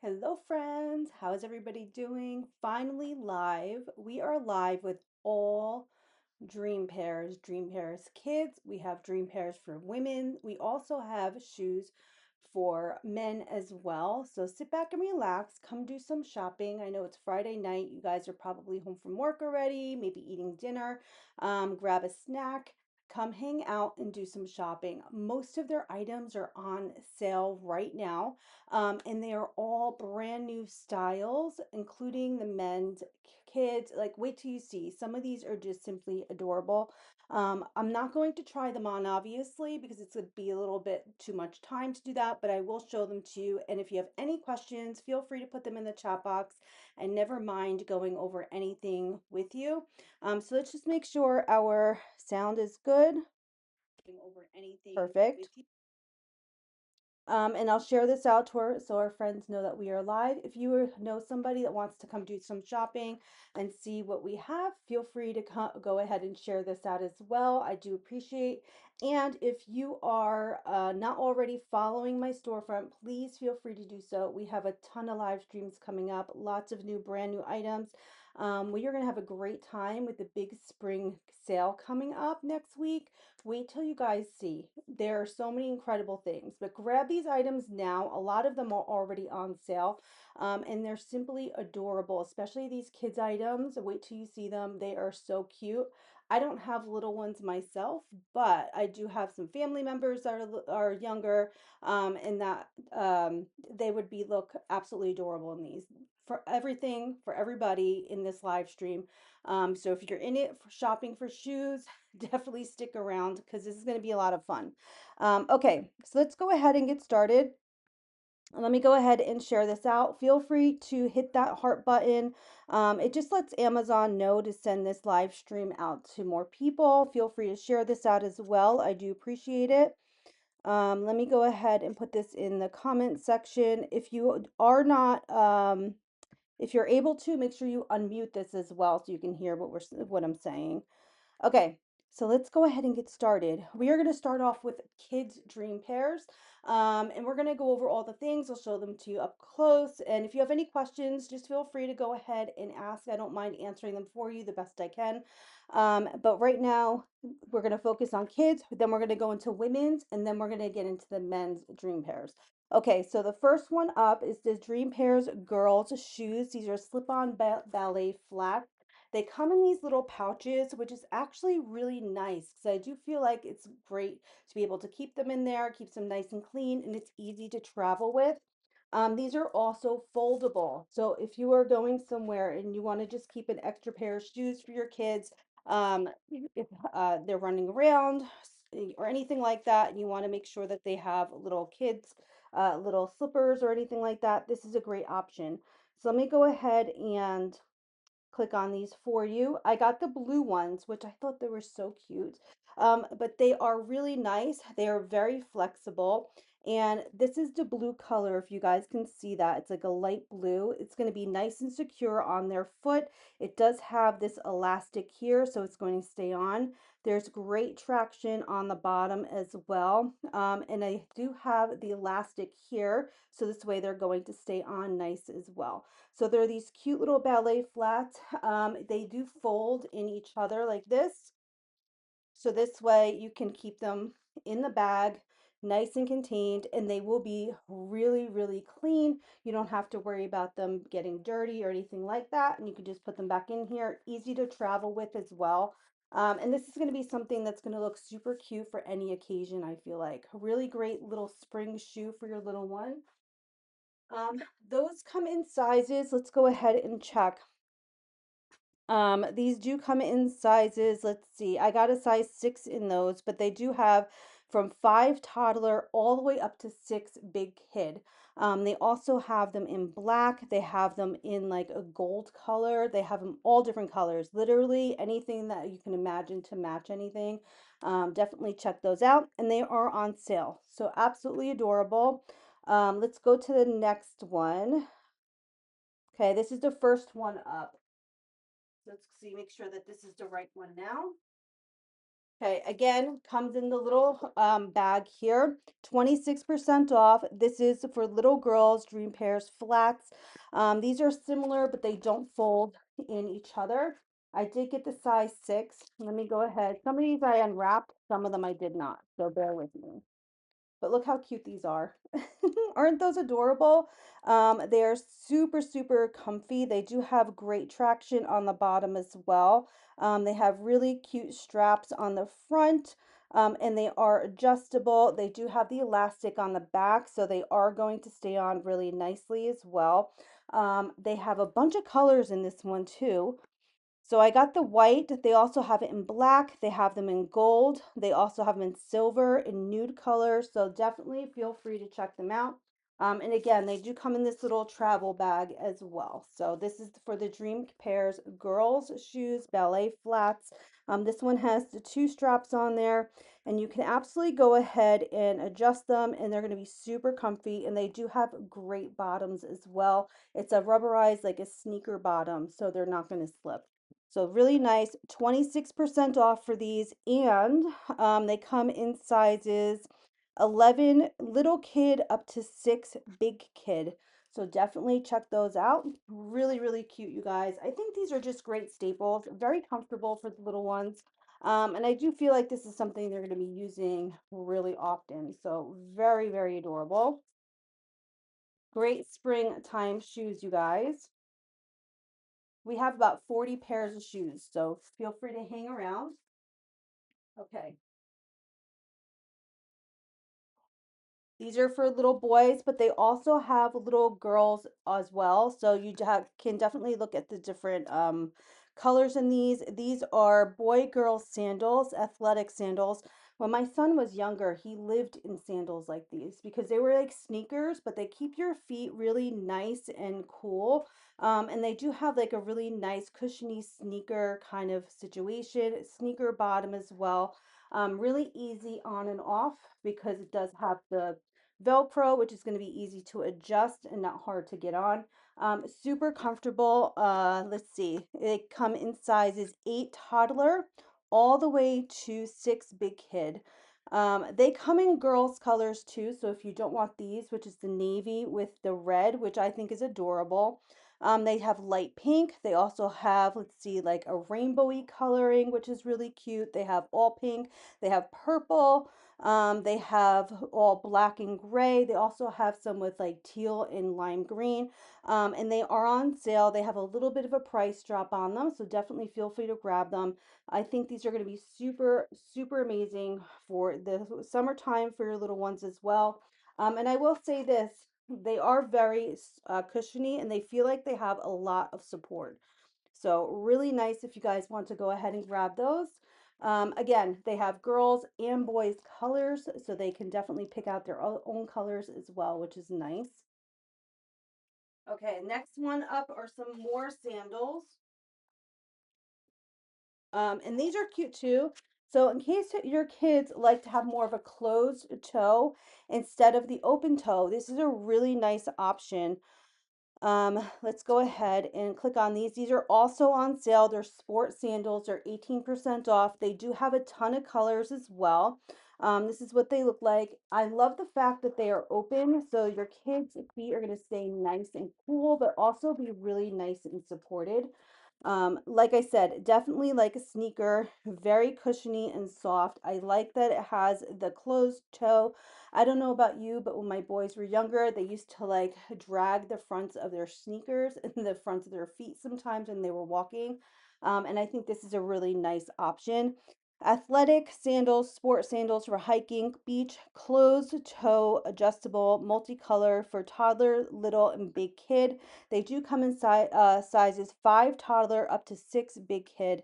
Hello, friends. How is everybody doing? Finally live. We are live with all dream pairs kids. We have dream pairs for women. We also have shoes for men as well. So sit back and relax. Come do some shopping. I know it's Friday night. You guys are probably home from work already, maybe eating dinner. Grab a snack. Come hang out and do some shopping. Most of their items are on sale right now. And they are all brand new styles, including the men's kids. Like, wait till you see. Some of these are just simply adorable. I'm not going to try them on, obviously, because it's going to be a little bit too much time to do that, but I will show them to you. And if you have any questions, feel free to put them in the chat box and never mind going over anything with you. So let's just make sure our sound is good. Going over anything Perfect. with you. And I'll share this out to so our friends know that we are live. If you know somebody that wants to come do some shopping and see what we have, feel free to go ahead and share this out as well. I do appreciate. And if you are not already following my storefront, please feel free to do so. We have a ton of live streams coming up, lots of brand new items. We are going to have a great time with the big spring sale coming up next week. Wait till you guys see. There are so many incredible things, but grab these items now. A lot of them are already on sale, and they're simply adorable, especially these kids items. Wait till you see them. They are so cute. I don't have little ones myself, but I do have some family members that are younger, and that they would be look absolutely adorable in these. For everything, for everybody in this live stream. So if you're in it for shopping for shoes, definitely stick around because this is going to be a lot of fun. Okay, so let's go ahead and get started. Let me go ahead and share this out. Feel free to hit that heart button. It just lets Amazon know to send this live stream out to more people. Feel free to share this out as well. I do appreciate it. Let me go ahead and put this in the comment section. If you are not, if you're able to, make sure you unmute this as well so you can hear what I'm saying. Okay, so let's go ahead and get started. We are going to start off with kids' dream pairs, and we're going to go over all the things. I'll show them to you up close. And if you have any questions, just feel free to go ahead and ask. I don't mind answering them for you the best I can. But right now, we're going to focus on kids, then we're going to go into women's, and then we're going to get into the men's dream pairs. Okay, so the first one up is the Dream Pairs girls shoes. These are slip-on ballet flats. They come in these little pouches, which is actually really nice because I do feel like it's great to be able to keep them in there, keeps them nice and clean, and it's easy to travel with. These are also foldable. So if you are going somewhere and you want to just keep an extra pair of shoes for your kids, if they're running around or anything like that, and you want to make sure that they have little kids, little slippers or anything like that, this is a great option. So let me go ahead and click on these for you. I got the blue ones, which I thought they were so cute. But they are really nice. They are very flexible. And this is the blue color, if you guys can see that. It's like a light blue. It's going to be nice and secure on their foot. It does have this elastic here, so it's going to stay on. There's great traction on the bottom as well. And I do have the elastic here, so this way they're going to stay on nice as well. So they're these cute little ballet flats. They do fold in each other like this. So this way you can keep them in the bag, nice and contained, and they will be really, really clean. You don't have to worry about them getting dirty or anything like that. And you can just put them back in here. Easy to travel with as well. And this is going to be something that's going to look super cute for any occasion, I feel like. A really great little spring shoe for your little one. Those come in sizes. Let's go ahead and check. These do come in sizes. Let's see. I got a size 6 in those, but they do have from 5 toddler all the way up to 6 big kid. They also have them in black. They have them in like a gold color. They have them all different colors. Literally anything that you can imagine to match anything. Definitely check those out. And they are on sale. So absolutely adorable. Let's go to the next one. Okay, this is the first one up. Let's see, make sure that this is the right one now. Okay, again, comes in the little bag here, 26% off. This is for little girls, Dream Pairs flats. These are similar, but they don't fold in each other. I did get the size 6. Let me go ahead. Some of these I unwrapped, some of them I did not, so bear with me. But look how cute these are. Aren't those adorable? They are super, super comfy. They do have great traction on the bottom as well. They have really cute straps on the front, and they are adjustable. They do have the elastic on the back, so they are going to stay on really nicely as well. They have a bunch of colors in this one too. So I got the white. They also have it in black. They have them in gold. They also have them in silver and nude color. So definitely feel free to check them out. And again, they do come in this little travel bag as well. So this is for the Dream Pairs girls shoes, ballet flats. This one has the 2 straps on there, and you can absolutely go ahead and adjust them, and they're going to be super comfy. And they do have great bottoms as well. It's a rubberized, like a sneaker bottom, so they're not going to slip. So really nice, 26% off for these, and they come in sizes 11 little kid up to 6 big kid. So definitely check those out. Really, really cute, you guys. I think these are just great staples, very comfortable for the little ones. And I do feel like this is something they're going to be using really often. So very, very adorable. Great springtime shoes, you guys. We have about 40 pairs of shoes, so feel free to hang around. Okay. These are for little boys, but they also have little girls as well. So you can definitely look at the different colors in these. These are boy girl sandals, athletic sandals. When my son was younger, he lived in sandals like these because they were like sneakers, but they keep your feet really nice and cool. And they do have like a really nice cushiony sneaker kind of situation, sneaker bottom as well. Really easy on and off because it does have the Velcro, which is going to be easy to adjust and not hard to get on. Super comfortable. Let's see. They come in sizes 8 toddler all the way to 6 big kid. They come in girls' colors too. So if you don't want these, which is the navy with the red, which I think is adorable. They have light pink. They also have, let's see, like a rainbowy coloring, which is really cute. They have all pink. They have purple. They have all black and gray. They also have some with like teal and lime green. And they are on sale. They have a little bit of a price drop on them, so definitely feel free to grab them. I think these are going to be super, super amazing for the summertime for your little ones as well. And I will say this, they are very cushiony and they feel like they have a lot of support. So really nice if you guys want to go ahead and grab those. Again, they have girls and boys colors, so they can definitely pick out their own colors as well, which is nice. Okay, next one up are some more sandals. And these are cute too. So in case your kids like to have more of a closed toe instead of the open toe, this is a really nice option. Let's go ahead and click on these. These are also on sale. They're sport sandals. They're 18% off. They do have a ton of colors as well. This is what they look like. I love the fact that they are open, so your kids' feet are going to stay nice and cool, but also be really nice and supported. Like I said, definitely like a sneaker, very cushiony and soft. I like that it has the closed toe. I don't know about you, but when my boys were younger, they used to like drag the fronts of their sneakers and the fronts of their feet sometimes when they were walking. And I think this is a really nice option. Athletic sandals, sport sandals for hiking, beach, closed toe, adjustable, multicolor for toddler, little, and big kid. They do come in sizes 5 toddler up to 6 big kid.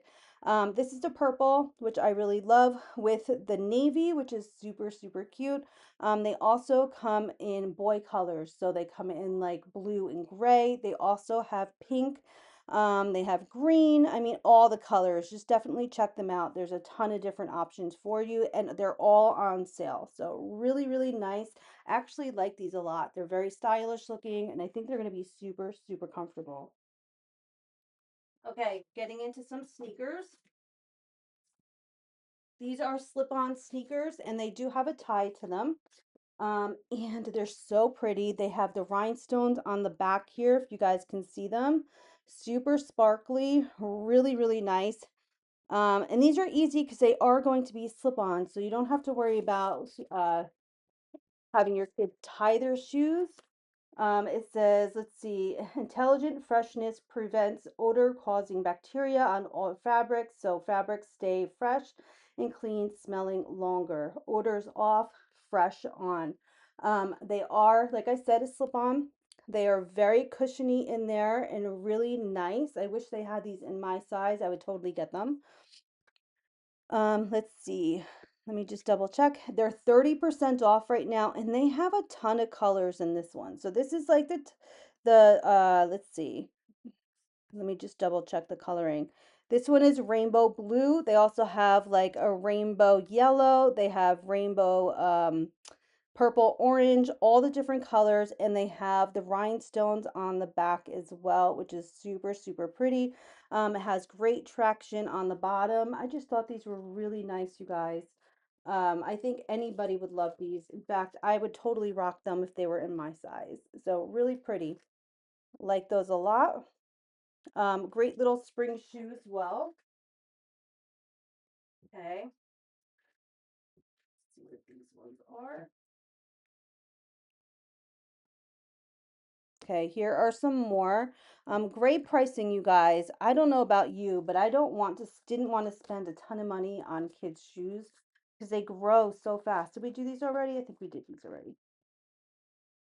This is the purple, which I really love, with the navy, which is super, super cute. They also come in boy colors, so they come in like blue and gray. They also have pink. They have green. I mean, all the colors. Just definitely check them out. There's a ton of different options for you, and they're all on sale. So really, really nice. I actually like these a lot. They're very stylish looking, and I think they're going to be super, super comfortable. Okay, getting into some sneakers. These are slip-on sneakers and they do have a tie to them. And they're so pretty. They have the rhinestones on the back here, if you guys can see them. Super sparkly, really, really nice. And these are easy because they are going to be slip-on, so you don't have to worry about having your kid tie their shoes. It says, let's see, intelligent freshness prevents odor causing bacteria on all fabrics, so fabrics stay fresh and clean, smelling longer. Odors off, fresh on. They are, like I said, a slip on. They are very cushiony in there and really nice. I wish they had these in my size. I would totally get them. Let's see. Let me just double check. They're 30% off right now, and they have a ton of colors in this one. So this is like let's see. Let me just double check the coloring. This one is rainbow blue. They also have like a rainbow yellow. They have rainbow purple, orange, all the different colors, and they have the rhinestones on the back as well, which is super, super pretty. It has great traction on the bottom. I just thought these were really nice, you guys. I think anybody would love these. In fact, I would totally rock them if they were in my size. So really pretty. Like those a lot. Great little spring shoe as well. Okay, let's see what these ones are. Okay, here are some more. Great pricing, you guys. I don't know about you, but I don't want to, didn't want to spend a ton of money on kids' shoes because they grow so fast. Did we do these already? I think we did these already.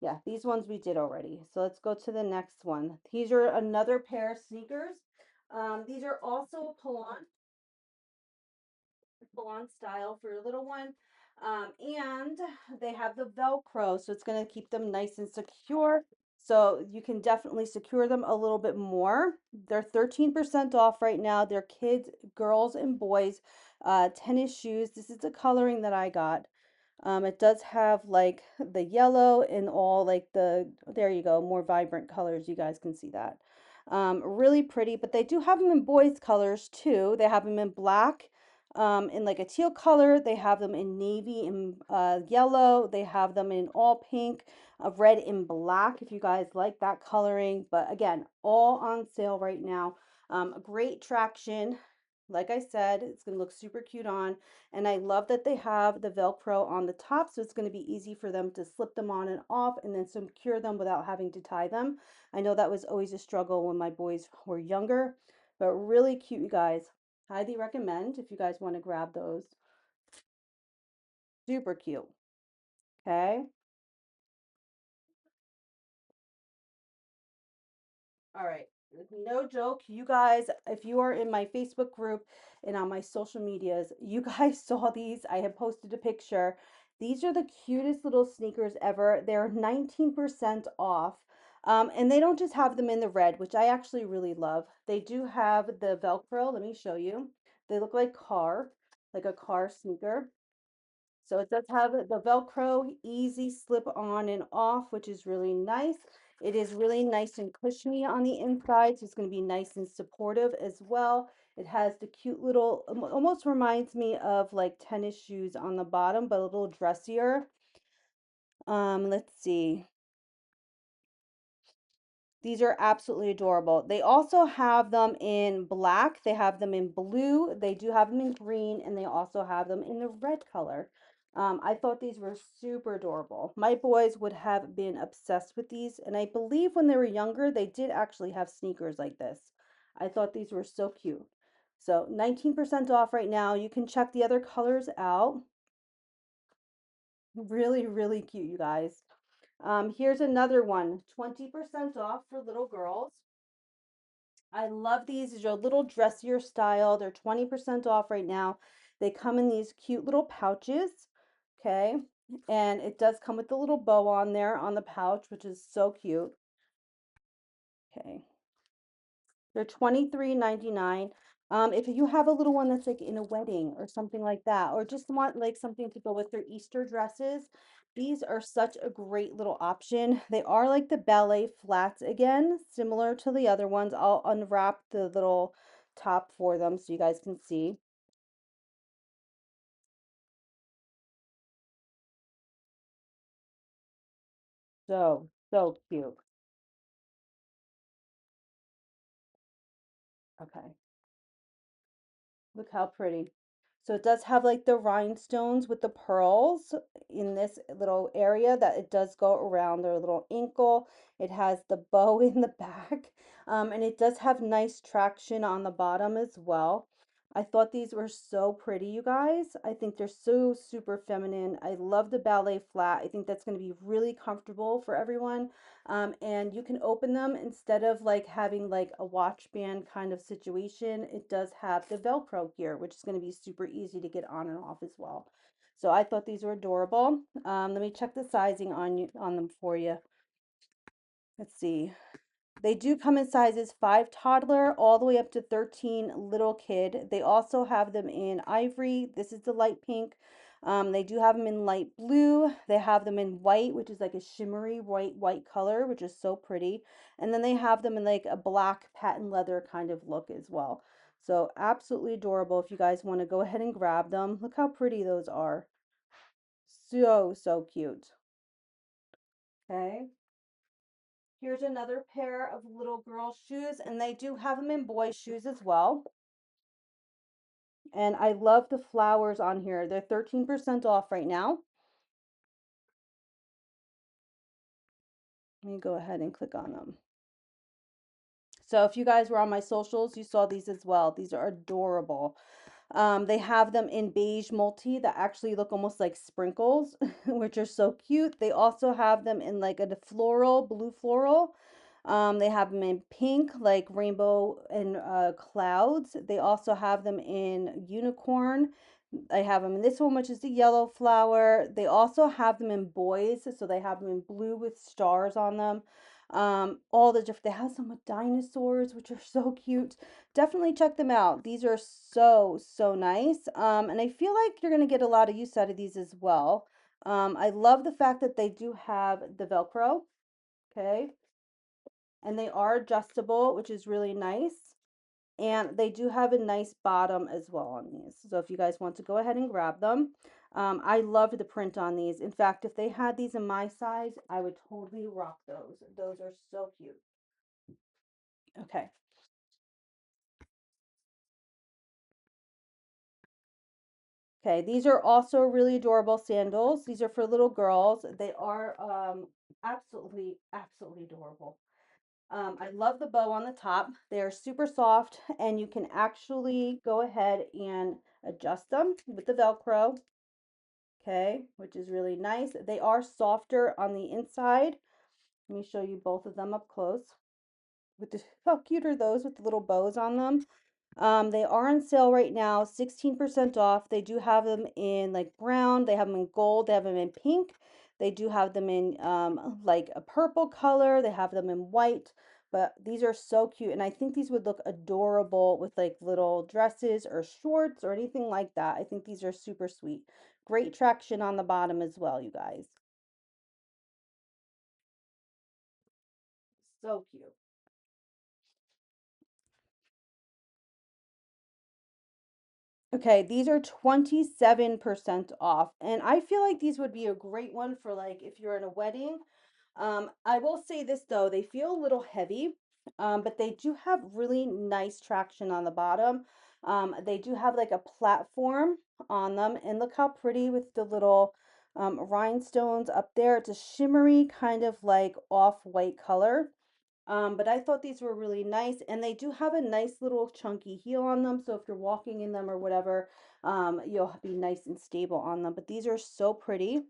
Yeah, these ones we did already. So let's go to the next one. These are another pair of sneakers. These are also a pull-on style for your little one. And they have the Velcro, so it's going to keep them nice and secure. So you can definitely secure them a little bit more. They're 13% off right now. They're kids, girls, and boys tennis shoes. This is the coloring that I got. It does have like the yellow and all like there you go, more vibrant colors. You guys can see that. Really pretty, but they do have them in boys' colors too. They have them in black, in like a teal color. They have them in navy and yellow. They have them in all pink, red and black if you guys like that coloring. But again, all on sale right now. Great traction. Like I said, it's going to look super cute on. And I love that they have the Velcro on the top, so it's going to be easy for them to slip them on and off and then secure them without having to tie them. I know that was always a struggle when my boys were younger, but really cute, you guys. Highly recommend if you guys want to grab those. Super cute. Okay. All right. No joke. You guys, if you are in my Facebook group and on my social medias, you guys saw these. I have posted a picture. These are the cutest little sneakers ever. They're 19% off. And they don't just have them in the red, which I actually really love. They do have the Velcro. Let me show you. They look like a car sneaker. So it does have the Velcro, easy slip on and off, which is really nice. It is really nice and cushiony on the inside, so it's going to be nice and supportive as well. It has the cute little, almost reminds me of like tennis shoes on the bottom, but a little dressier. Let's see. These are absolutely adorable. They also have them in black, they have them in blue, they do have them in green, and they also have them in the red color. I thought these were super adorable. My boys would have been obsessed with these, and I believe when they were younger, they did actually have sneakers like this. I thought these were so cute. So 19% off right now. You can check the other colors out. Really, really cute, you guys. Here's another one, 20% off for little girls. I love these. These are a little dressier style. They're 20% off right now. They come in these cute little pouches. Okay. And it does come with the little bow on there on the pouch, which is so cute. Okay. They're 23.99. If you have a little one that's like in a wedding or something like that, or just want like something to go with their Easter dresses, these are such a great little option. They are like the ballet flats again, similar to the other ones. I'll unwrap the little top for them so you guys can see. So, so cute. Okay. Look how pretty. So it does have like the rhinestones with the pearls in this little area that it does go around their little ankle. It has the bow in the back, and it does have nice traction on the bottom as well. I thought these were so pretty, you guys. I think they're so super feminine. I love the ballet flat. I think that's going to be really comfortable for everyone. And you can open them instead of like having like a watch band kind of situation. It does have the Velcro here, which is going to be super easy to get on and off as well. So I thought these were adorable. Let me check the sizing on them for you. Let's see. They do come in sizes 5 toddler all the way up to 13 little kid. They also have them in ivory. This is the light pink. They do have them in light blue. They have them in white, which is like a shimmery white color, which is so pretty. And then they have them in like a black patent leather kind of look as well. So absolutely adorable if you guys want to go ahead and grab them. Look how pretty those are. So, so cute. Okay. Here's another pair of little girl shoes, and they do have them in boy shoes as well. And I love the flowers on here. They're 13% off right now. Let me go ahead and click on them. So if you guys were on my socials, you saw these as well. These are adorable. They have them in beige multi that actually look almost like sprinkles, which are so cute. They also have them in like a floral, blue floral. They have them in pink, like rainbow and clouds. They also have them in unicorn. I have them in this one, which is the yellow flower. They also have them in boys, so they have them in blue with stars on them. All the different, they have some with dinosaurs, which are so cute. Definitely check them out. These are so, so nice. And I feel like you're going to get a lot of use out of these as well. I love the fact that they do have the Velcro, okay? And they are adjustable, which is really nice. And they do have a nice bottom as well on these. So if you guys want to go ahead and grab them. I love the print on these. In fact, if they had these in my size, I would totally rock those. Those are so cute. Okay. Okay, these are also really adorable sandals. These are for little girls. They are absolutely, absolutely adorable. I love the bow on the top. They are super soft, and you can actually go ahead and adjust them with the Velcro. Okay, which is really nice. They are softer on the inside. Let me show you both of them up close. With the, how cute are those with the little bows on them? They are on sale right now, 16% off. They do have them in like brown, they have them in gold, they have them in pink. They do have them in like a purple color, they have them in white. But these are so cute, and I think these would look adorable with like little dresses or shorts or anything like that. I think these are super sweet. Great traction on the bottom as well, you guys. So cute. Okay, these are 27% off, and I feel like these would be a great one for like if you're in a wedding. I will say this though, they feel a little heavy, but they do have really nice traction on the bottom. They do have like a platform on them, and look how pretty with the little rhinestones up there. It's a shimmery kind of like off-white color. But I thought these were really nice, and they do have a nice little chunky heel on them. So if you're walking in them or whatever, you'll be nice and stable on them. But these are so pretty.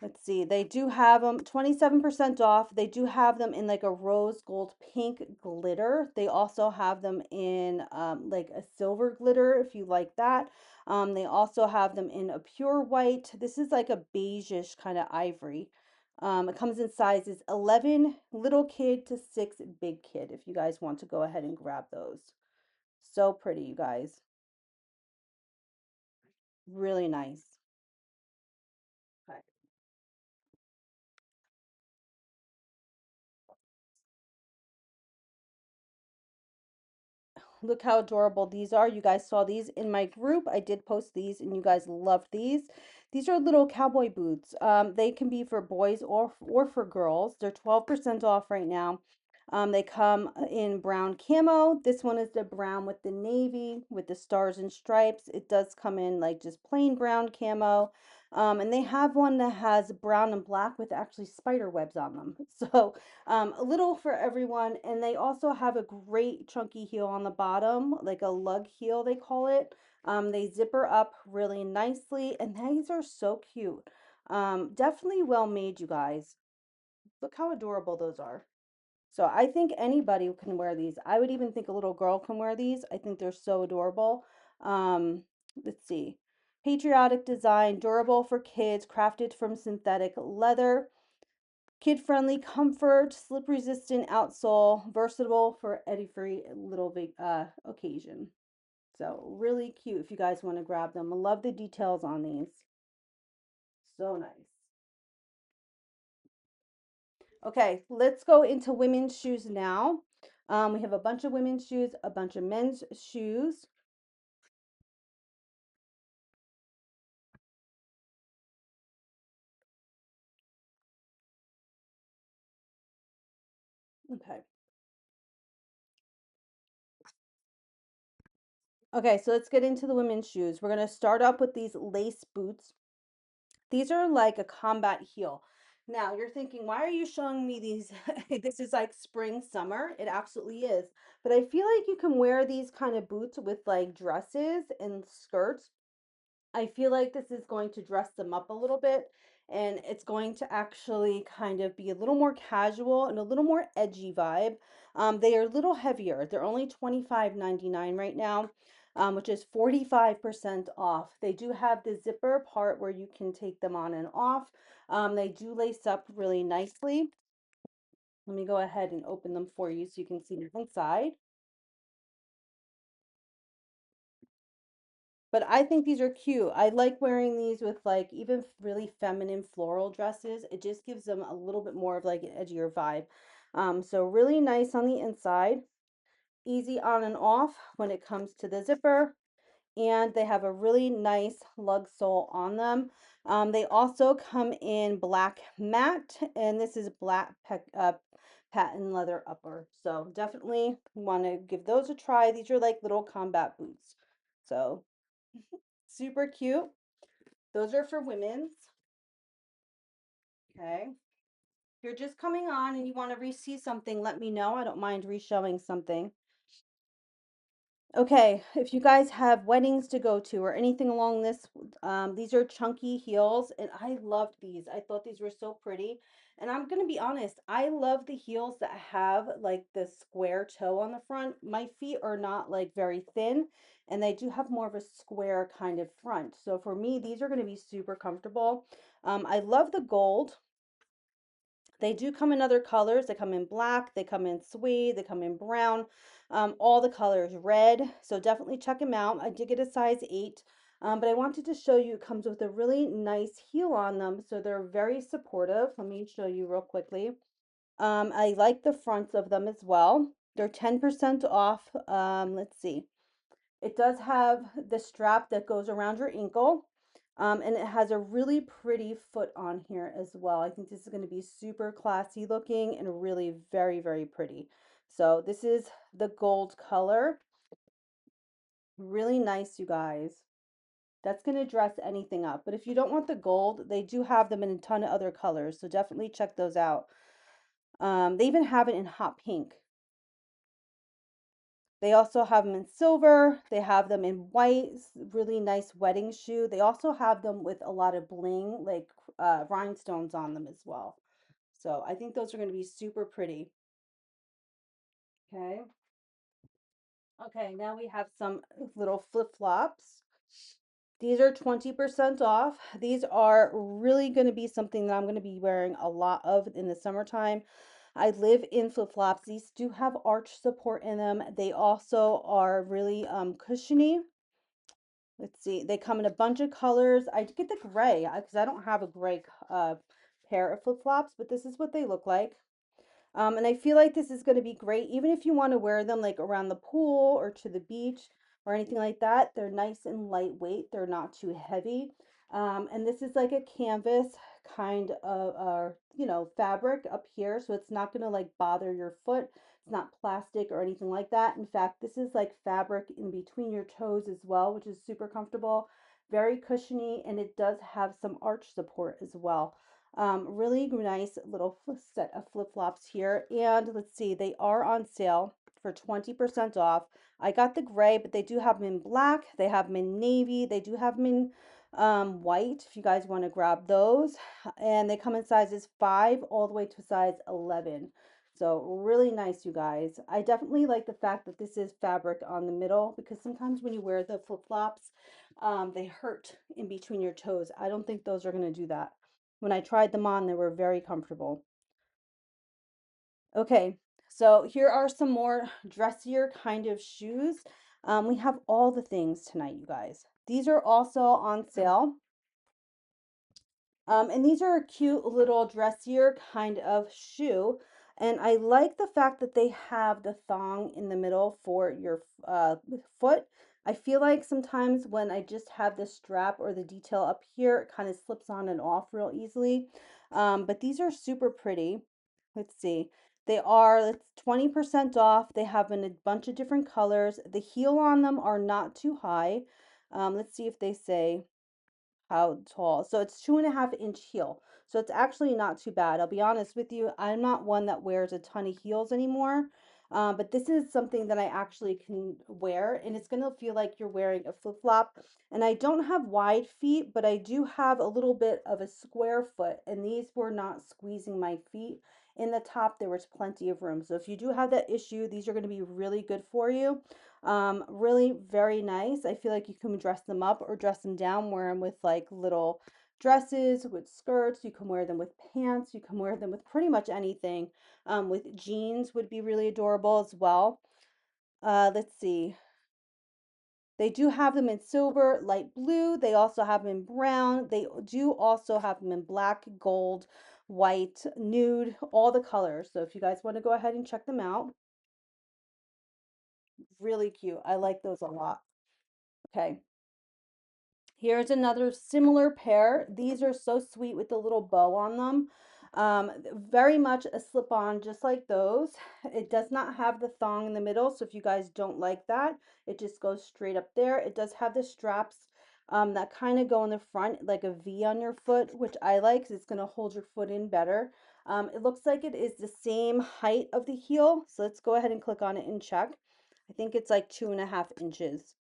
Let's see, they do have them 27% off. They do have them in like a rose gold pink glitter. They also have them in like a silver glitter if you like that. They also have them in a pure white. This is like a beigeish kind of ivory. It comes in sizes 11 little kid to 6 big kid if you guys want to go ahead and grab those. So pretty, you guys. Really nice. Okay. Look how adorable these are. You guys saw these in my group. I did post these and you guys loved these. These are little cowboy boots. They can be for boys or for girls. They're 12% off right now. They come in brown camo. This one is the brown with the navy with the stars and stripes. It does come in like just plain brown camo. And they have one that has brown and black with actually spider webs on them. So a little for everyone. And they also have a great chunky heel on the bottom, like a lug heel, they call it. They zipper up really nicely, and these are so cute. Definitely well made, you guys. Look how adorable those are. So I think anybody can wear these. I would even think a little girl can wear these. I think they're so adorable. Let's see. Patriotic design, durable for kids, crafted from synthetic leather. Kid-friendly comfort, slip-resistant outsole, versatile for any free little big occasion. So really cute if you guys want to grab them. I love the details on these. So nice. Okay, let's go into women's shoes now. We have a bunch of women's shoes, a bunch of men's shoes. Okay. Okay, so let's get into the women's shoes. We're going to start up with these lace boots. These are like a combat heel. Now you're thinking, why are you showing me these? This is like spring, summer. It absolutely is. But I feel like you can wear these kind of boots with like dresses and skirts. I feel like this is going to dress them up a little bit and it's going to actually kind of be a little more casual and a little more edgy vibe. They are a little heavier. They're only 25.99 right now, which is 45% off. They do have the zipper part where you can take them on and off. They do lace up really nicely. Let me go ahead and open them for you so you can see the inside. But I think these are cute. I like wearing these with like even really feminine floral dresses. It just gives them a little bit more of like an edgier vibe. So really nice on the inside, easy on and off when it comes to the zipper. And they have a really nice lug sole on them. They also come in black matte, and this is black patent leather upper. So definitely want to give those a try. These are like little combat boots. So super cute. Those are for women's. Okay. If you're just coming on and you want to re-see something, let me know. I don't mind re-showing something. Okay, if you guys have weddings to go to or anything along this, these are chunky heels, and I loved these. I thought these were so pretty. And I'm gonna be honest, I love the heels that have like the square toe on the front. My feet are not like very thin, and they do have more of a square kind of front. So for me, these are gonna be super comfortable. I love the gold. They do come in other colors. They come in black, they come in suede, they come in brown, all the colors, red. So definitely check them out. I did get a size 8, but I wanted to show you it comes with a really nice heel on them. So they're very supportive. Let me show you real quickly. I like the fronts of them as well. They're 10% off. Let's see. It does have the strap that goes around your ankle. And it has a really pretty foot on here as well. I think this is going to be super classy looking and really very, very pretty. So this is the gold color. Really nice, you guys. That's going to dress anything up. But if you don't want the gold, they do have them in a ton of other colors. So definitely check those out. They even have it in hot pink. They also have them in silver. They have them in white, really nice wedding shoe. They also have them with a lot of bling, like rhinestones on them as well. So I think those are going to be super pretty. Okay. Okay, now we have some little flip-flops. These are 20% off. These are really going to be something that I'm going to be wearing a lot of in the summertime. I live in flip-flops. These do have arch support in them. They also are really cushiony. Let's see. They come in a bunch of colors. I get the gray because I don't have a gray pair of flip-flops, but this is what they look like. And I feel like this is going to be great, even if you want to wear them like around the pool or to the beach or anything like that. They're nice and lightweight. They're not too heavy. And this is like a canvas kind of, fabric up here. So it's not going to like bother your foot. It's not plastic or anything like that. In fact, this is like fabric in between your toes as well, which is super comfortable, very cushiony, and it does have some arch support as well. Really nice little set of flip-flops here. And let's see, they are on sale for 20% off. I got the gray, but they do have them in black. They have them in navy. They do have them in white if you guys want to grab those. And they come in sizes 5 all the way to size 11. So really nice, you guys. I definitely like the fact that this is fabric on the middle because sometimes when you wear the flip-flops, they hurt in between your toes. I don't think those are going to do that. When I tried them on, they were very comfortable. Okay, so here are some more dressier kind of shoes. We have all the things tonight, you guys. These are also on sale. And these are a cute little dressier kind of shoe. And I like the fact that they have the thong in the middle for your foot. I feel like sometimes when I just have the strap or the detail up here, it kind of slips on and off real easily. But these are super pretty. Let's see. They are, it's 20% off. They have in a bunch of different colors. The heel on them are not too high. Let's see if they say how tall. So it's 2.5-inch heel. So it's actually not too bad. I'll be honest with you, I'm not one that wears a ton of heels anymore. But this is something that I actually can wear, and it's going to feel like you're wearing a flip-flop. And I don't have wide feet, but I do have a little bit of a square foot, and these were not squeezing my feet. In the top, there was plenty of room. So if you do have that issue, these are going to be really good for you. Really very nice. I feel like you can dress them up or dress them down, wear them with like little dresses, with skirts. You can wear them with pants. You can wear them with pretty much anything. With jeans would be really adorable as well. Let's see. They do have them in silver, light blue. They also have them in brown. They do also have them in black, gold, white, nude, all the colors. So if you guys want to go ahead and check them out, really cute. I like those a lot. Okay. Here's another similar pair. These are so sweet with the little bow on them. Very much a slip-on, just like those. It does not have the thong in the middle, so if you guys don't like that, it just goes straight up there. It does have the straps that kind of go in the front, like a V on your foot, which I like because it's going to hold your foot in better. It looks like it is the same height of the heel, so let's go ahead and click on it and check. I think it's like 2.5 inches,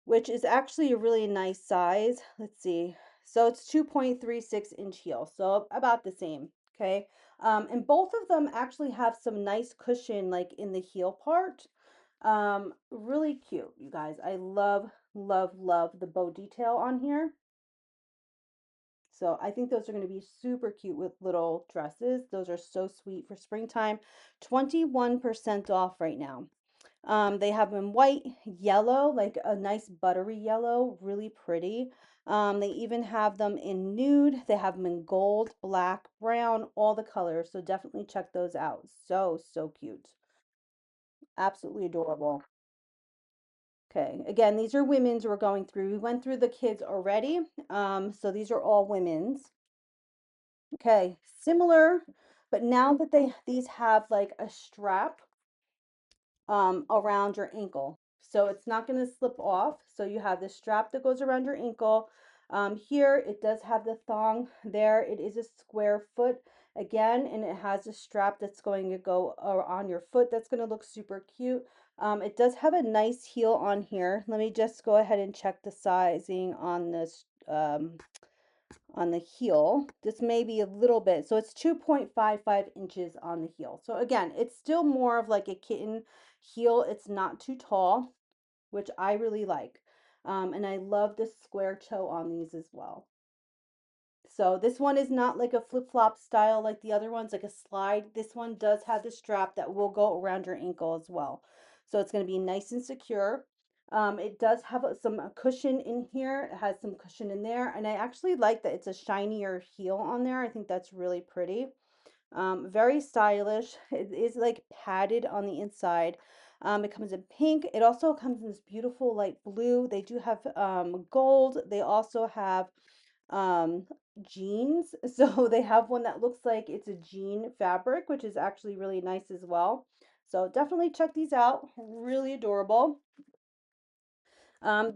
which is actually a really nice size. Let's see. So it's 2.36-inch heel, so about the same. Okay. And both of them actually have some nice cushion like in the heel part. Really cute, you guys. I love, love, love the bow detail on here. So I think those are going to be super cute with little dresses. Those are so sweet for springtime. 21% off right now. They have them white, yellow, like a nice buttery yellow, really pretty. They even have them in nude. They have them in gold, black, brown, all the colors. So definitely check those out. So, so cute. Absolutely adorable. Okay, again, these are women's we're going through. We went through the kids already. So these are all women's. Okay, similar, but now that these have like a strap around your ankle. So it's not going to slip off. So you have the strap that goes around your ankle. Here it does have the thong there. It is a square foot again, and it has a strap that's going to go on your foot. That's going to look super cute. It does have a nice heel on here. Let me just go ahead and check the sizing on this on the heel. This may be a little bit. So it's 2.55 inches on the heel. So again, it's still more of like a kitten heel. It's not too tall, which I really like. And I love the square toe on these as well. So this one is not like a flip-flop style like the other ones, like a slide. This one does have the strap that will go around your ankle as well. So it's going to be nice and secure. It does have some cushion in here. It has some cushion in there. And I actually like that it's a shinier heel on there. I think that's really pretty. Very stylish. It is like padded on the inside. It comes in pink. It also comes in this beautiful light blue. They do have gold. They also have um, jeans. So they have one that looks like it's a jean fabric, which is actually really nice as well. So definitely check these out. Really adorable.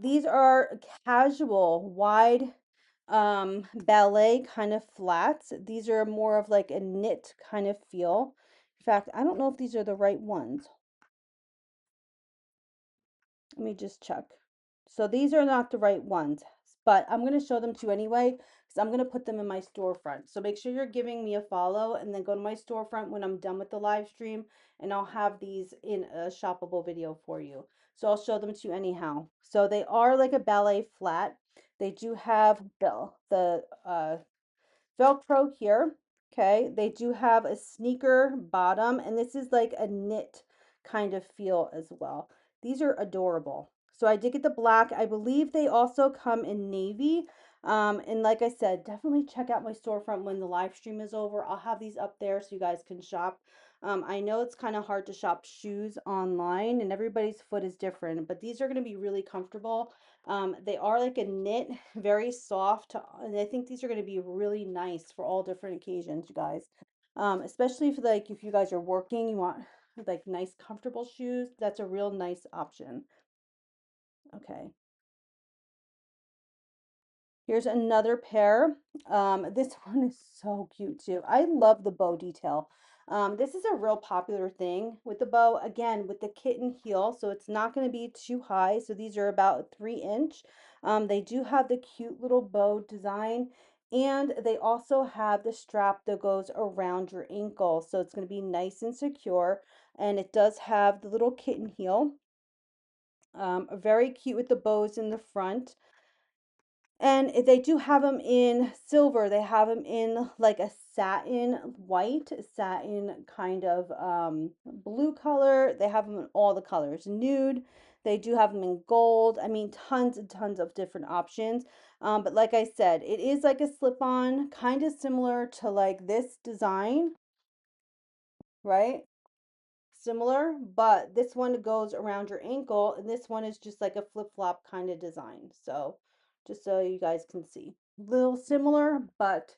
These are casual, wide ballet kind of flats. These are more of like a knit kind of feel. In fact, I don't know if these are the right ones. Let me just check. So these are not the right ones, but I'm going to show them to you anyway because I'm going to put them in my storefront. So make sure you're giving me a follow and then go to my storefront when I'm done with the live stream and I'll have these in a shoppable video for you. So I'll show them to you anyhow. So they are like a ballet flat. They do have the Velcro here. Okay, they do have a sneaker bottom, and this is like a knit kind of feel as well. These are adorable. So I did get the black. I believe they also come in navy. And like I said, definitely check out my storefront when the live stream is over. I'll have these up there so you guys can shop. I know it's kind of hard to shop shoes online, and everybody's foot is different, but these are going to be really comfortable. They are like a knit, very soft, and I think these are going to be really nice for all different occasions, you guys. Especially if you guys are working, you want like nice comfortable shoes. That's a real nice option. Okay. Here's another pair. This one is so cute too. I love the bow detail. This is a real popular thing with the bow, again, with the kitten heel, so it's not going to be too high. So these are about 3 inch. They do have the cute little bow design, and they also have the strap that goes around your ankle. So it's going to be nice and secure, and it does have the little kitten heel. Very cute with the bows in the front. And they do have them in silver. They have them in like a satin white, satin kind of blue color. They have them in all the colors. Nude. They do have them in gold. I mean, tons and tons of different options. But like I said, it is like a slip-on, kind of similar to like this design, right? Similar, but this one goes around your ankle, and this one is just like a flip-flop kind of design. So just so you guys can see. Little similar, but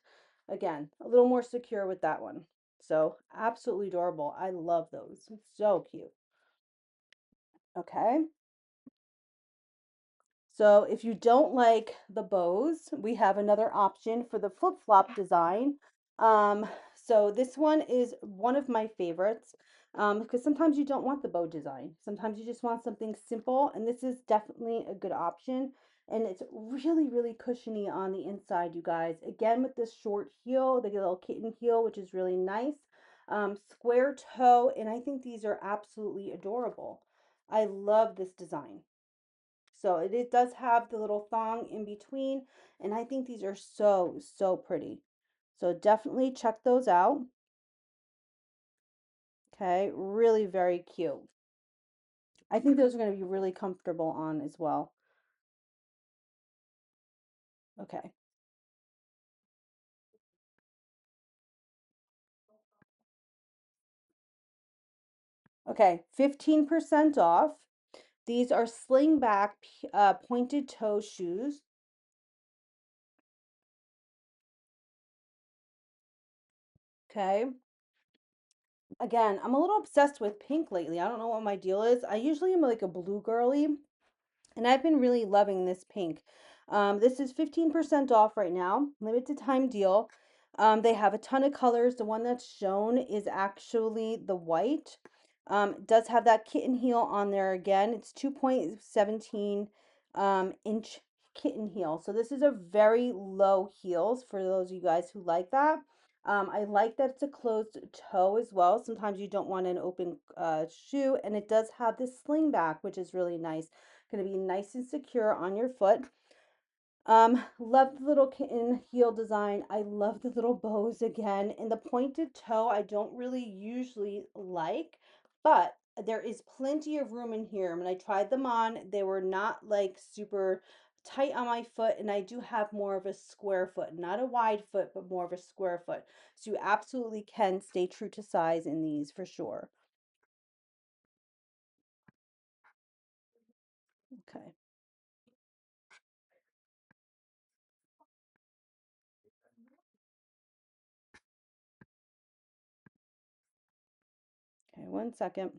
again, a little more secure with that one. So absolutely adorable. I love those. So cute. Okay. So if you don't like the bows, we have another option for the flip-flop design. So this one is one of my favorites because sometimes you don't want the bow design. Sometimes you just want something simple, and this is definitely a good option. And it's really, really cushiony on the inside, you guys. Again, with this short heel, the little kitten heel, which is really nice. Square toe, and I think these are absolutely adorable. I love this design. So it does have the little thong in between, and I think these are so, so pretty. So definitely check those out. Okay, really very cute. I think those are going to be really comfortable on as well. Okay. Okay, 15% off. These are sling back pointed toe shoes. Okay. Again, I'm a little obsessed with pink lately. I don't know what my deal is. I usually am like a blue girly, and I've been really loving this pink. This is 15% off right now, limited time deal. They have a ton of colors. The one that's shown is actually the white. It does have that kitten heel on there again. It's 2.17 inch kitten heel. So this is a very low heels for those of you guys who like that. I like that it's a closed toe as well. Sometimes you don't want an open shoe, and it does have this sling back, which is really nice. Going to be nice and secure on your foot. Love the little kitten heel design. I love the little bows again. And the pointed toe, I don't really usually like, but there is plenty of room in here. When I tried them on, they were not like super tight on my foot, and I do have more of a square foot, not a wide foot, but more of a square foot. So you absolutely can stay true to size in these for sure. Okay. Okay, one second.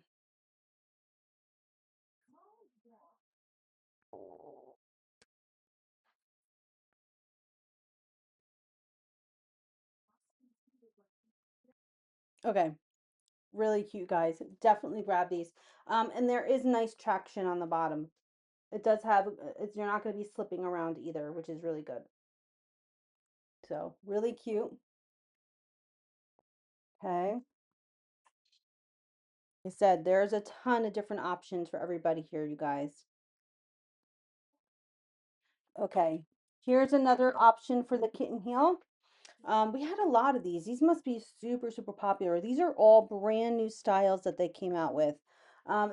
Okay, really cute guys. Definitely grab these. And there is nice traction on the bottom. It does have, you're not going to be slipping around either, which is really good. So really cute. Okay. Like I said, there's a ton of different options for everybody here, you guys. Okay. Here's another option for the kitten heel. We had a lot of these. These must be super, super popular. These are all brand new styles that they came out with.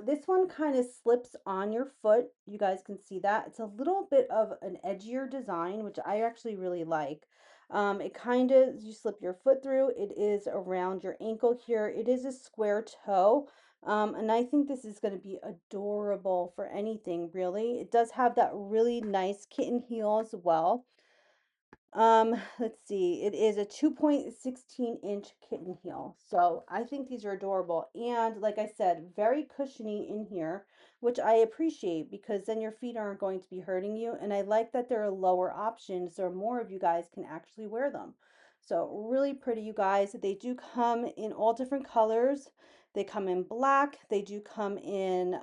This one kind of slips on your foot. You guys can see that. It's a little bit of an edgier design, which I actually really like. It kind of, you slip your foot through. It is around your ankle here. It is a square toe. And I think this is going to be adorable for anything, really. It does have that really nice kitten heel as well. Let's see. It is a 2.16-inch kitten heel. So I think these are adorable. And like I said, very cushiony in here, which I appreciate because then your feet aren't going to be hurting you. And I like that there are lower options so more of you guys can actually wear them. So really pretty, you guys. They do come in all different colors. They come in black. They do come in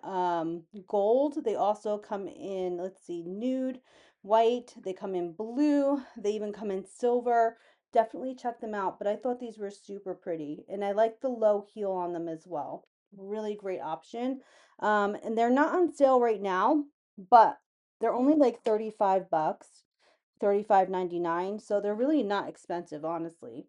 gold. They also come in, let's see, nude, white, they come in blue, they even come in silver. Definitely check them out, but I thought these were super pretty and I like the low heel on them as well. Really great option. And they're not on sale right now, but they're only like 35 bucks, 35.99, so they're really not expensive, honestly.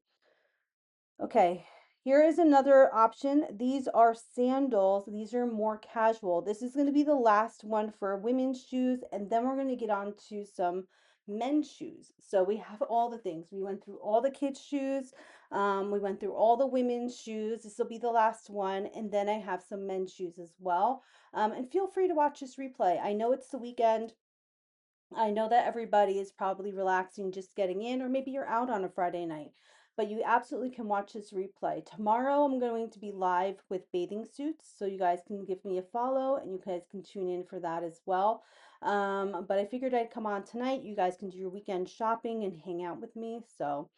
Okay, here is another option. These are sandals. These are more casual. This is going to be the last one for women's shoes, and then we're going to get on to some men's shoes. So we have all the things. We went through all the kids' shoes. We went through all the women's shoes. This will be the last one, and then I have some men's shoes as well. And feel free to watch this replay. I know it's the weekend. I know that everybody is probably relaxing, just getting in, or maybe you're out on a Friday night, but you absolutely can watch this replay. Tomorrow, I'm going to be live with bathing suits, so you guys can give me a follow and you guys can tune in for that as well. But I figured I'd come on tonight. You guys can do your weekend shopping and hang out with me. So,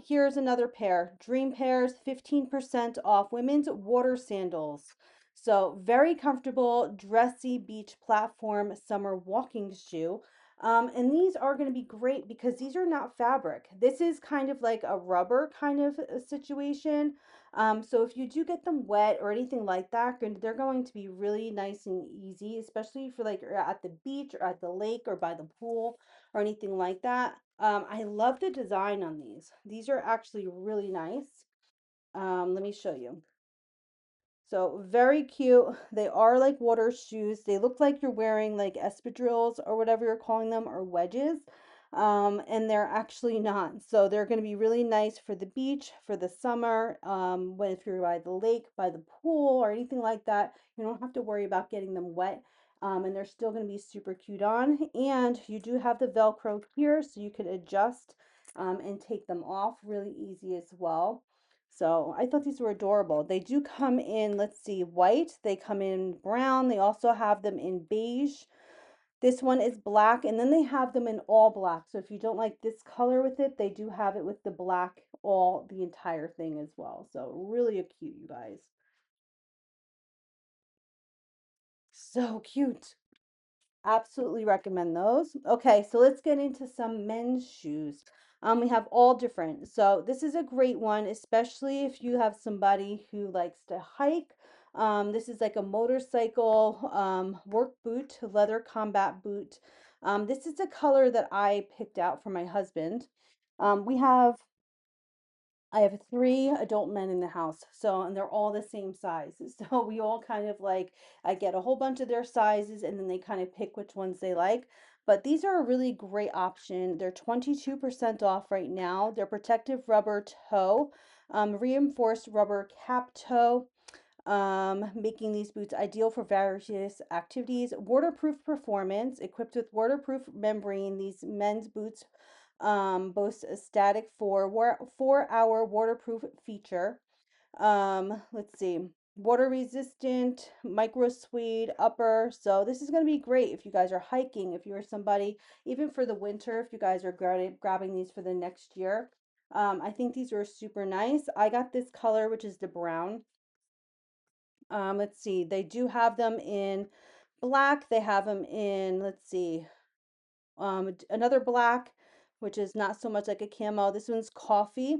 here's another pair, Dream Pairs, 15% off women's water sandals. So, very comfortable, dressy beach platform summer walking shoe. And these are going to be great because these are not fabric. This is kind of like a rubber kind of a situation. So if you do get them wet or anything like that, they're going to be really nice and easy, especially if you're like you're at the beach or at the lake or by the pool or anything like that. I love the design on these. These are actually really nice. Let me show you. So very cute. They are like water shoes. They look like you're wearing like espadrilles or whatever you're calling them or wedges. And they're actually not. So they're going to be really nice for the beach, for the summer, when if you're by the lake, by the pool or anything like that, you don't have to worry about getting them wet. And they're still going to be super cute on. And you do have the Velcro here, so you could adjust and take them off really easy as well. So I thought these were adorable. They do come in, let's see, white. They come in brown. They also have them in beige. This one is black, and then they have them in all black. So if you don't like this color with it, they do have it with the black, all the entire thing as well. So really cute, you guys. So cute. Absolutely recommend those. Okay, so let's get into some men's shoes. We have all different. So this is a great one, especially if you have somebody who likes to hike. This is like a motorcycle work boot, leather combat boot. This is the color that I picked out for my husband. We have I have three adult men in the house, so and they're all the same size. So we all kind of like I get a whole bunch of their sizes and then they kind of pick which ones they like. but these are a really great option. They're 22% off right now. They're protective rubber toe, reinforced rubber cap toe, making these boots ideal for various activities. Waterproof performance, equipped with waterproof membrane, these men's boots boast a static 4-hour waterproof feature. Let's see. Water resistant, micro suede upper. So this is going to be great if you guys are hiking, if you're somebody, even for the winter, if you guys are grabbing these for the next year. I think these are super nice. I got this color, which is the brown. Let's see. They do have them in black. They have them in, let's see, another black, which is not so much like a camo. This one's coffee.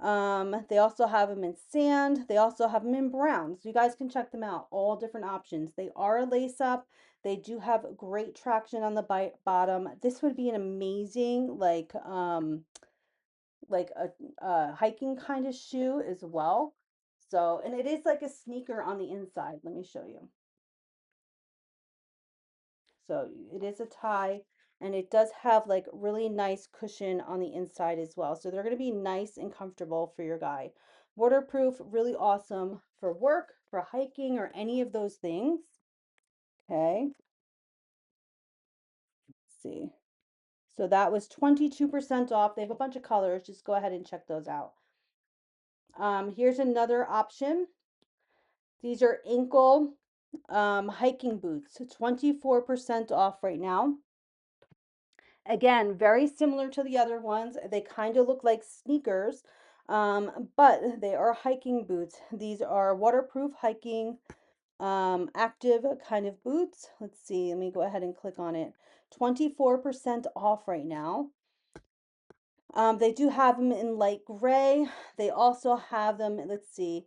They also have them in sand. They also have them in brown. So you guys can check them out. All different options. They are a lace up. They do have great traction on the bottom. This would be an amazing like a hiking kind of shoe as well. So, and it is like a sneaker on the inside. Let me show you. So it is a tie and it does have like really nice cushion on the inside as well. So they're going to be nice and comfortable for your guy. Waterproof, really awesome for work, for hiking, or any of those things. Okay, let's see. So that was 22% off. They have a bunch of colors. Just go ahead and check those out. Here's another option. These are ankle hiking boots, 24% off right now. Again, very similar to the other ones. They kind of look like sneakers, but they are hiking boots. These are waterproof hiking, active kind of boots. Let's see, let me go ahead and click on it. 24% off right now. They do have them in light gray. They also have them, let's see,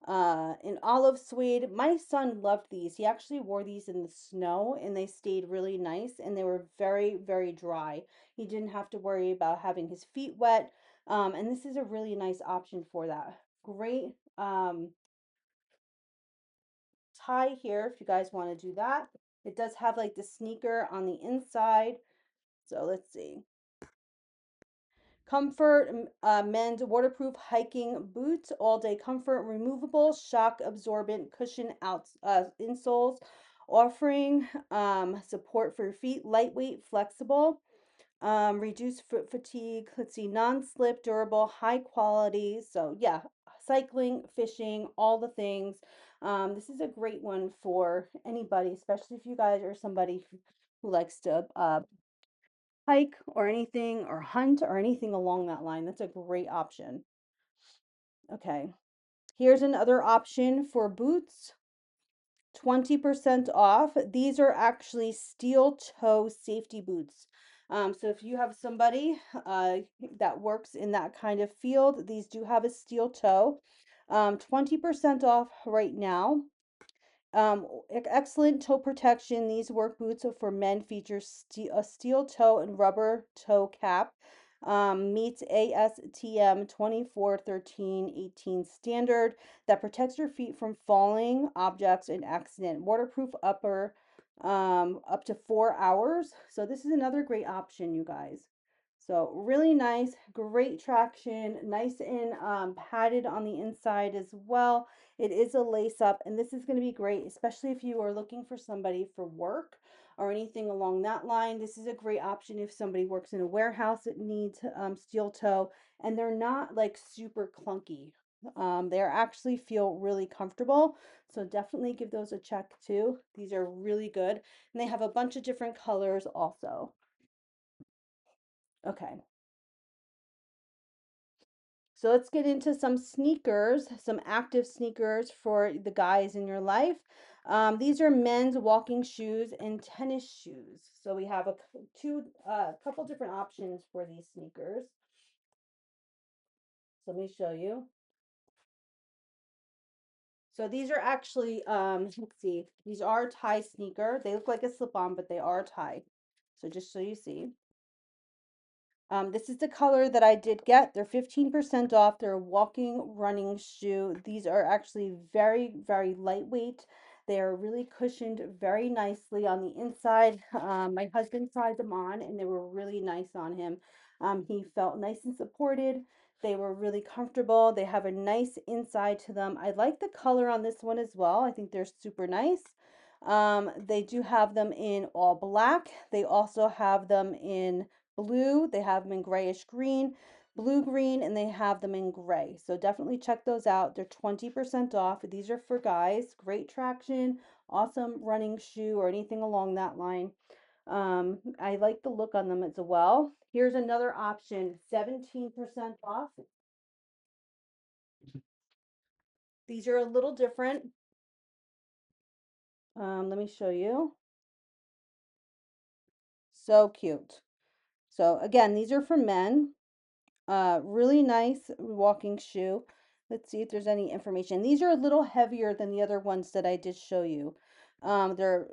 in olive suede. My son loved these. He actually wore these in the snow and they stayed really nice and they were very, very dry. He didn't have to worry about having his feet wet. And this is a really nice option for that. Great tie here if you guys want to do that. It does have like the sneaker on the inside. So let's see. Comfort men's waterproof hiking boots, all day comfort, removable, shock absorbent cushion out insoles, offering support for your feet, lightweight, flexible, reduce foot fatigue. Let's see, non-slip, durable, high quality. So yeah, cycling, fishing, all the things. This is a great one for anybody, especially if you guys are somebody who likes to hike or anything or hunt or anything along that line. That's a great option. Okay, here's another option for boots. 20% off. These are actually steel toe safety boots. So if you have somebody that works in that kind of field, these do have a steel toe. 20% off right now. Excellent toe protection. These work boots for men feature a steel toe and rubber toe cap. Meets ASTM 241318 standard that protects your feet from falling objects and accident. Waterproof upper, up to 4 hours. So this is another great option, you guys. So really nice, great traction, nice and padded on the inside as well. It is a lace up, and this is going to be great, especially if you are looking for somebody for work or anything along that line. This is a great option if somebody works in a warehouse that needs steel toe, and they're not like super clunky. They actually feel really comfortable, so definitely give those a check too. These are really good, and they have a bunch of different colors also. Okay. So let's get into some sneakers, some active sneakers for the guys in your life. These are men's walking shoes and tennis shoes. So we have a couple different options for these sneakers. So let me show you. So these are actually, let's see, these are tie sneaker. They look like a slip-on, but they are tie. So just so you see. This is the color that I did get. They're 15% off. They're a walking running shoe. These are actually very, very lightweight. They are really cushioned very nicely on the inside. My husband tried them on and they were really nice on him. He felt nice and supported. They were really comfortable. They have a nice inside to them. I like the color on this one as well. I think they're super nice. They do have them in all black. They also have them in blue. They have them in grayish green, blue green, and they have them in gray. So definitely check those out. They're 20% off. These are for guys. Great traction, awesome running shoe or anything along that line. I like the look on them as well. Here's another option, 17% off. These are a little different. Let me show you. So cute. So again, these are for men. Really nice walking shoe. Let's see if there's any information. These are a little heavier than the other ones that I did show you. They're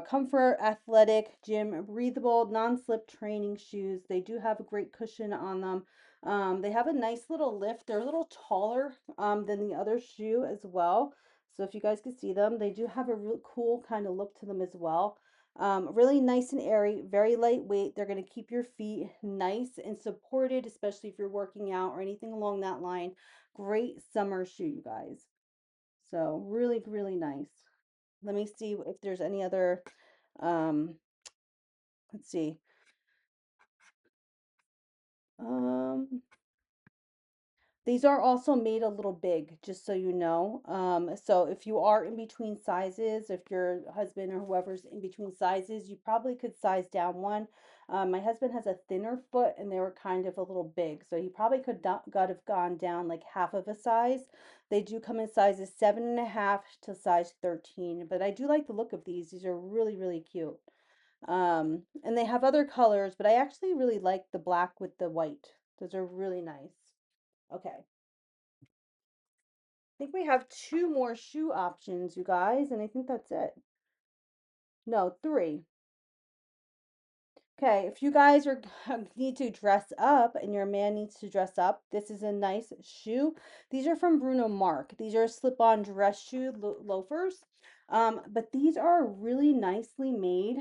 comfort, athletic, gym, breathable, non-slip training shoes. They do have a great cushion on them. They have a nice little lift. They're a little taller than the other shoe as well. So if you guys can see them, they do have a real cool kind of look to them as well. Really nice and airy, very lightweight. They're going to keep your feet nice and supported, especially if you're working out or anything along that line. Great summer shoe, you guys. So really, really nice. Let me see if there's any other, um, let's see. Um, These are also made a little big, just so you know. So if you are in between sizes, if your husband or whoever's in between sizes, you probably could size down one. My husband has a thinner foot and they were kind of a little big, so he probably could have gone down like half of a size. They do come in sizes 7.5 to size 13, but I do like the look of these. These are really, really cute. And they have other colors, but I actually really like the black with the white. Those are really nice. Okay. I think we have two more shoe options, you guys, and I think that's it. No, three. Okay, if you guys are need to dress up and your man needs to dress up, this is a nice shoe. These are from Bruno Mark. These are slip-on dress shoe loafers. But these are really nicely made.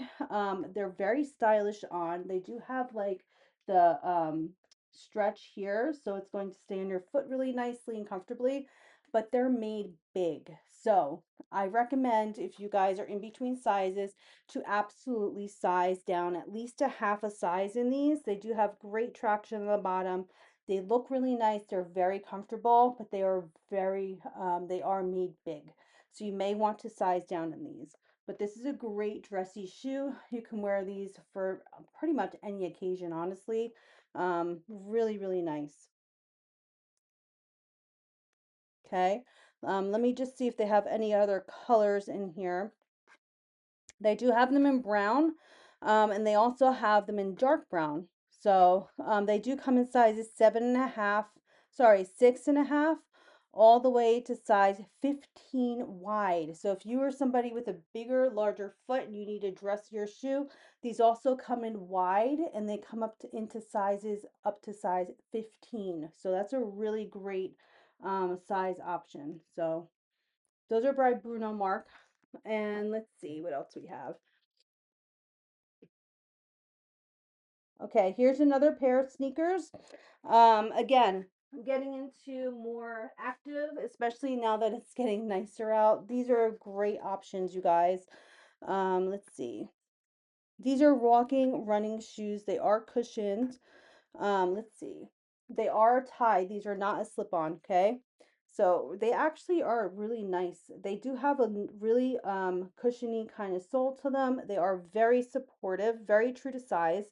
They're very stylish on. They do have like the stretch here, so it's going to stay on your foot really nicely and comfortably, but they're made big. So I recommend if you guys are in between sizes to absolutely size down at least a half a size in these. They do have great traction on the bottom. They look really nice. They're very comfortable, but they are made big. So you may want to size down in these. But this is a great dressy shoe. You can wear these for pretty much any occasion, honestly. Really, really nice. Okay. Let me just see if they have any other colors in here. They do have them in brown, and they also have them in dark brown. So they do come in sizes 7.5, sorry, 6.5, all the way to size 15 wide. So if you are somebody with a bigger, larger foot and you need to dress your shoe, these also come in wide and they come into sizes up to size 15. So that's a really great size option. So those are by Bruno Mark. And let's see what else we have. Okay, here's another pair of sneakers. Again, I'm getting into more active, especially now that it's getting nicer out. These are great options, you guys. Let's see. These are walking running shoes. They are cushioned. Let's see. They are tied. These are not a slip-on, okay? So they actually are really nice. They do have a really cushiony kind of sole to them. They are very supportive, very true to size.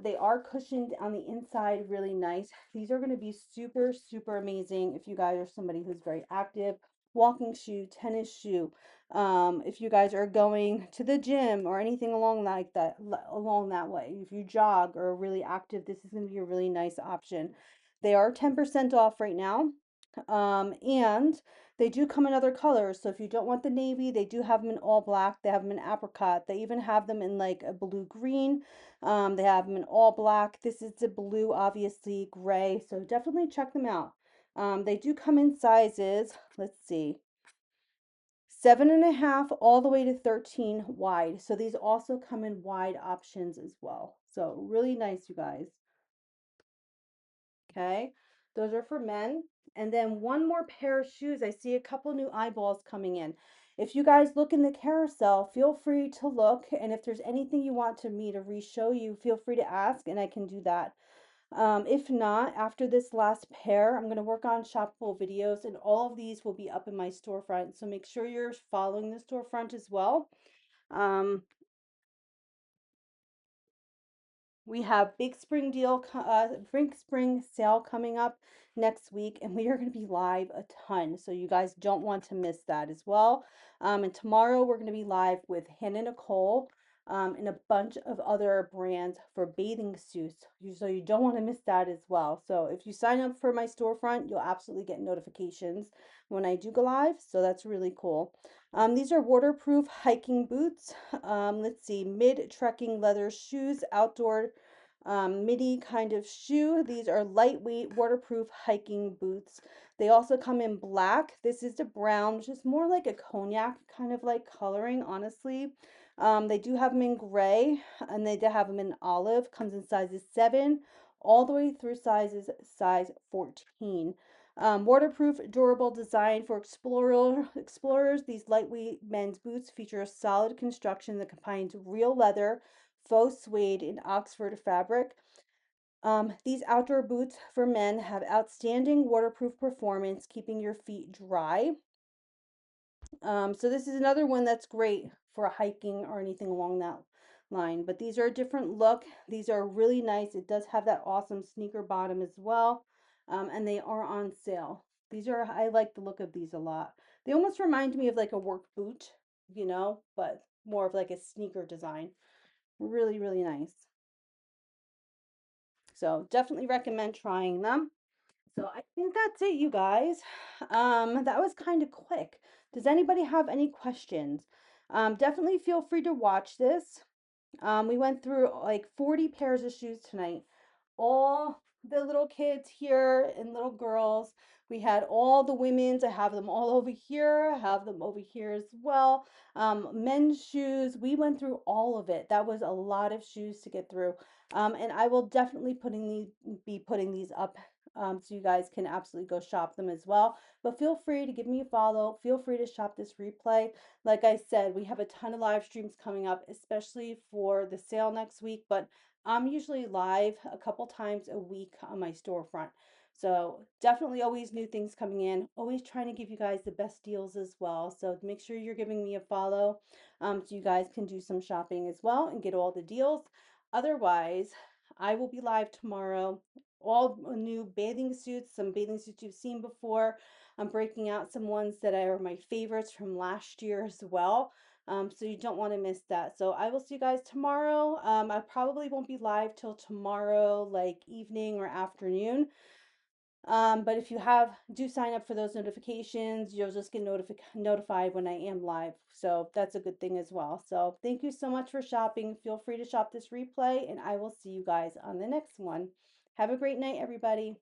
They are cushioned on the inside, really nice. These are going to be super, super amazing if you guys are somebody who's very active. Walking shoe, tennis shoe. If you guys are going to the gym or anything along like that, along that way, if you jog or are really active, this is going to be a really nice option. They are 10% off right now. And they do come in other colors. So if you don't want the navy, they do have them in all black. They have them in apricot. They even have them in like a blue green. They have them in all black. This is the blue, obviously gray. So definitely check them out. They do come in sizes. Let's see. 7.5 all the way to 13 wide. So these also come in wide options as well. So really nice, you guys. Okay, those are for men. And then one more pair of shoes. I see a couple new eyeballs coming in. If you guys look in the carousel, feel free to look. And if there's anything you want me to re-show you, feel free to ask and I can do that. If not, after this last pair, I'm going to work on shoppable videos and all of these will be up in my storefront. So make sure you're following the storefront as well. Um, We have big spring sale coming up next week, and we are going to be live a ton. So you guys don't want to miss that as well. And tomorrow we're going to be live with Hannah Nicole and a bunch of other brands for bathing suits. So you don't want to miss that as well. So if you sign up for my storefront, you'll absolutely get notifications when I do go live. So that's really cool. These are waterproof hiking boots. Let's see, mid-trekking leather shoes, outdoor midi kind of shoe. These are lightweight, waterproof hiking boots. They also come in black. This is the brown, which is more like a cognac kind of like coloring, honestly. They do have them in gray, and they do have them in olive. Comes in sizes 7 all the way through size 14. Waterproof, durable design for explorers. These lightweight men's boots feature a solid construction that combines real leather, faux suede, and Oxford fabric. These outdoor boots for men have outstanding waterproof performance, keeping your feet dry. So this is another one that's great for hiking or anything along that line. But these are a different look. These are really nice. It does have that awesome sneaker bottom as well. And they are on sale. I like the look of these a lot. They almost remind me of like a work boot, but more of like a sneaker design. Really, really nice. So definitely recommend trying them. So I think that's it, you guys. That was kind of quick. Does anybody have any questions? Definitely feel free to watch this. We went through like 40 pairs of shoes tonight. All the little kids here and little girls. We had all the women's. I have them all over here. I have them over here as well. Men's shoes. We went through all of it. That was a lot of shoes to get through. And I will definitely be putting these up so you guys can absolutely go shop them as well. But feel free to give me a follow. Feel free to shop this replay. Like I said, we have a ton of live streams coming up, especially for the sale next week. But I'm usually live a couple times a week on my storefront. So definitely always new things coming in. Always trying to give you guys the best deals as well. So make sure you're giving me a follow so you guys can do some shopping as well and get all the deals. Otherwise, I will be live tomorrow. All new bathing suits, some bathing suits you've seen before. I'm breaking out some ones that are my favorites from last year as well. So you don't want to miss that. So I will see you guys tomorrow. I probably won't be live till tomorrow, like evening or afternoon. But if you do sign up for those notifications, you'll just get notified when I am live. So that's a good thing as well. So thank you so much for shopping. Feel free to shop this replay, and I will see you guys on the next one. Have a great night, everybody.